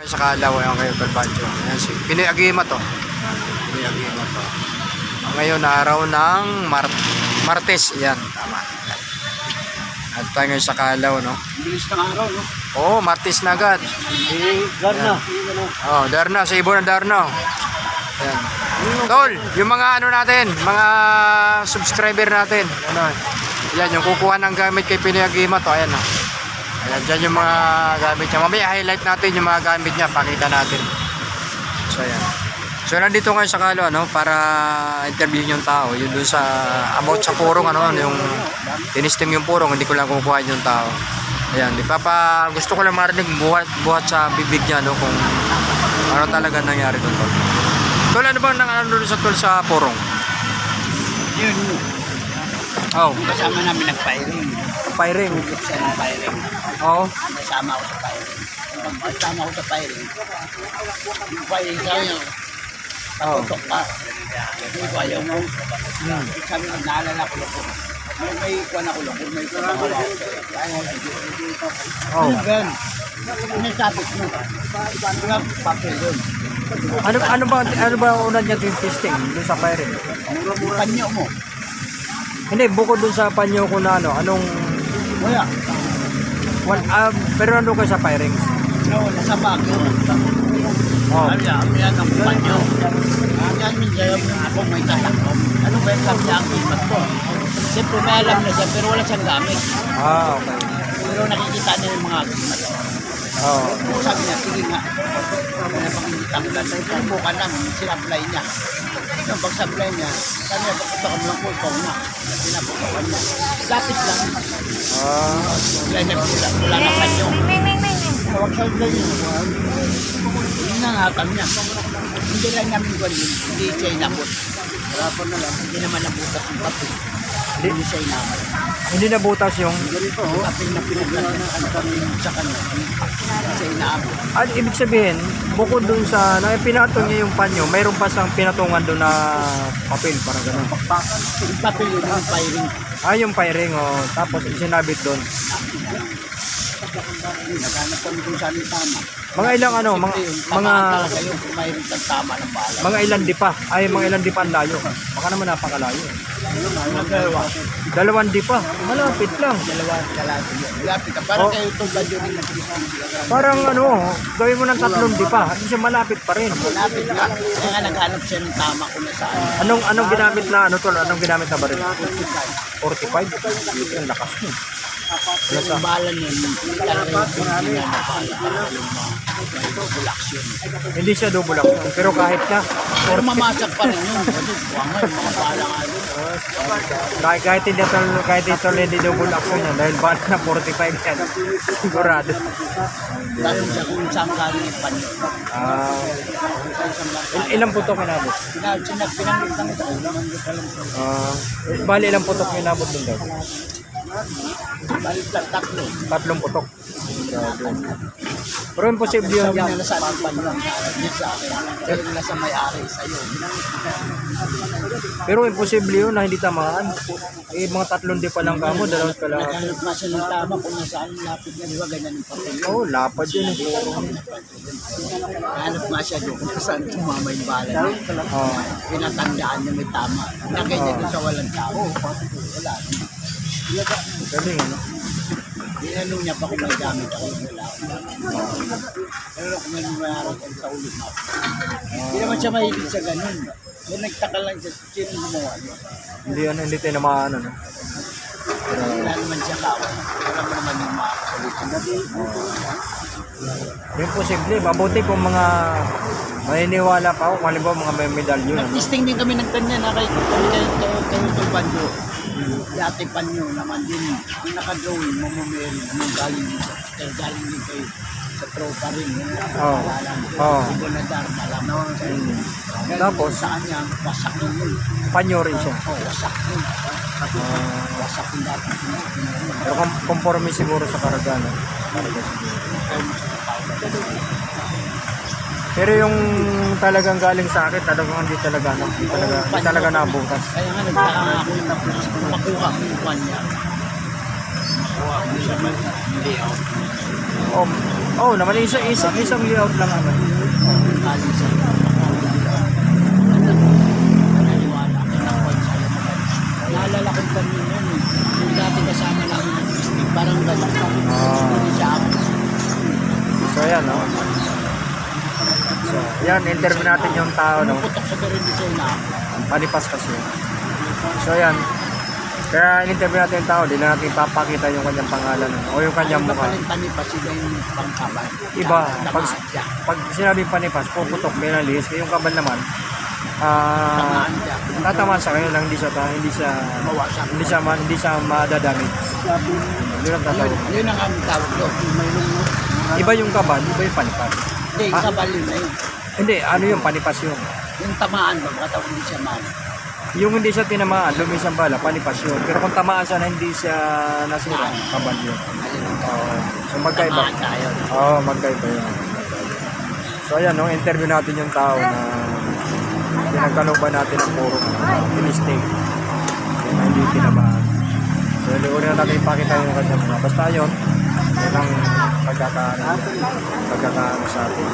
Sa Kalaw, yung kayo Talbancho. Ayan si Pinoy Agima to. Pinoy Agima to. Ngayon araw ng Martes. Ayan, tama. At tayo ngayon sa Kalaw, no? Bilis ng araw, no? Oo, Martes na agad. Darna. Oh, Darna, sa Ibo ng Darna. Ayan. Tol, yung mga ano natin, mga subscriber natin. Ano? Ayan, yung kukuha ng gamit kay Pinoy Agima to. Ayan, no? Ayan, dyan yung mga gamit niya. Mamaya highlight natin yung mga gamit niya. Pakita natin. So, ayan. So, nandito ngayon sa Kalaw, ano, para interviewin yung tao. Yun dun sa, about sa purong, ano, yung tinisting yung purong. Hindi ko lang kukuha yung tao. Ayan, gusto ko lang marinig buhat sa bibig niya, no, kung ano talaga nangyari doon. Tol, ano ba nang ano doon sa tol sa purong? Yun. Oh, Kasama namin nag-firing. firing. Siya ng firing. Oh. Kasama ako sa firing. Pag kasama ako sa firing, yung firing sabi niya, patutok ka. Hindi ko ayaw mo. Sabi ko, naalala ko lang. May kuwan ako lang. May kuwan ako lang. Oh. Gan. Sinasabit mo. Wala papel yun. Ano ba una niya testing doon sa firing? Panyo mo. Hindi, bukod dun sa panyo ko na ano, anong... Wala. Pero nandun kayo sa firings? No, nasa bagyo. Oh. Sabi niya, yan ang panyo. Yan minsan ako may tatakbo. Ano ba yung sabi niya ang imat ko? Siyempre may alam na siya pero wala siyang gamit. Ah, okay. Pero nakikita niya yung mga imat. Oh. Sabi niya, sige nga. Napakikita ko lang. Subukan lang, sinapply niya. Yung pag-supply niya, sabi niya, pagkatakam lang po, ikaw na. Pinapukawan niya. Lapis lang. Wala na wala na panyo. Huwag siya lang yun. Yun na hatang niya. Hindi lang namin gawin yun. Hindi siya inabot. Harapan na lang. Hindi naman nabutas yung papel. Hindi siya inabot. Hindi nabutas yung... Ganito, papel na pinaglalaan kami sa kanya. Hindi siya inabot. At ibig sabihin, bukod dun sa... pinatong niya yung panyo, mayroon pa siyang pinatungan dun na papel, parang gano'n. Yung papel yun, yung firing. Yung firing, oh. Tapos isinabit dun. Naghanap kami kung saan yung tama. Mga ilang ano, mga Mayroon kang tama ng bahala. mga ilan di pa. Mga ilan di pa ang layo. Baka naman napakalayo. Dalawa. 2 di pa. Malapit lang. Dalawa kalahati. Lapit ka. Parang kayo itong badyo rin na Parang ano, gawin mo ng 3 di pa. Hindi siya malapit pa rin. Lapit nga. Kaya nga naghanap siya ng tama kung nasaan. Anong ginamit na ano tol? Anong ginamit na baril? 45. Ang lakas mo. Yung bala niya, talagang hindi na napala. Yung bulaksyon. Hindi siya double action. Pero kahit na Pero mamasak pa rin yun. Kasi buwangan, mga bala nga doon. kahit ito hindi double action yan dahil bala na 45 yan. Sigurado. Dahil siya kung saan galing yung panyo. Ilang putok inabot? Pinanggit lang ito. Bali ilang putok inabot dun daw? Balik lang 3. 3 putok. Pero imposible yun. Sabi nila sa ating panyo. Niya sa akin. Pero nasa may-ari sa'yo. Pero imposible yun na hindi tamaan. Mga 3 di pa lang kamo, 2 ka lang. Naghanap nga siya ng tama kung nasaan lapit niya. Di ba ganyan yung papel? Lapad yun eh. Naghanap nga siya doon kung saan tumama yung bala niya. Pinatandaan niya may tama. Nakanya doon sa walang tao. Wala. Galing ano? Dinanong niya pa kung may gamit ako. Wala. Pero kung may mayroon sa ulit na. Hindi naman siya mahilig sa ganun. Yung nagtaka lang siya, sino gumawa niya? Hindi tinamaan ano. Wala naman siya kawan. Wala mo naman yung makakalitin. Imposible. Mabuti kung mga maniniwala pa ako. Kung halimbawa mga may medalyo. Nag-testing din kami ng kanya na kayo itong banjo. Dati panyo naman din. Yung naka-drawing, mamameri, yung galing din kayo sa tropa rin. Yung Bonadar, alam mo. Tapos, sa kanya, wasak yun. panyo rin siya. Wasak yun. Wasak yung dati. Pero conforme siguro sa karga, no? Pero yung talagang galing sa akin, talagang hindi talaga nabutas. Kaya nga nagtaka nga ako yung makuha ko yung kanya. Makuha ko siya, hindi ako. Oo, naman isang layout lang naman. Kalisan. Naniwala ko ng konsa. Naalala ko pa yun yun eh. Yung dati kasama namin ng district, parang gano'n. Hindi siya ako. So ayan, no? So, yan, interview natin yung tao, no? Putok sa Berendicay na ako. Panipas kasi. So ayan, kaya in-interview natin yung tao, di na natin papakita yung kanyang pangalan o yung kanyang mukha. Panipas sila yung pangkaban. Iba, pag, Tamaan siya. pag sinabing panipas, puputok, pinalis, yung kabal naman, Tamaan siya. tatamaan sa kanya lang, hindi siya Mawasak. hindi siya madadamage. Yun ang tatawag. Yun ang aming tawag doon. Iba yung kabal, iba yung panipas. Hindi, kabal yun na yun. Hindi, ano yung panipas yun? Yung tamaan ba, baka hindi siya man. Yung hindi siya tinamaan, lumis ang bala, panipas yun. Pero kung tamaan siya na hindi siya nasira, kabal yun. Oo. So magkaiba. Tamaan tayo. Oo, magkaiba yun. So ayan, no, interview natin yung tao na pinagkalooban natin ang puro in-stay. Na hindi tinamaan. So hindi ko na natin ipakita yung kanyang mga. Basta yun, yun ang pagkakaano sa atin.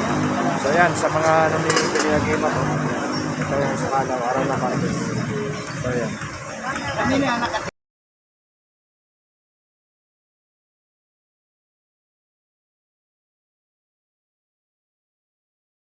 So ayan, sa mga namimili na game ako, ito yung sa araw na kami. So ayan. Kami na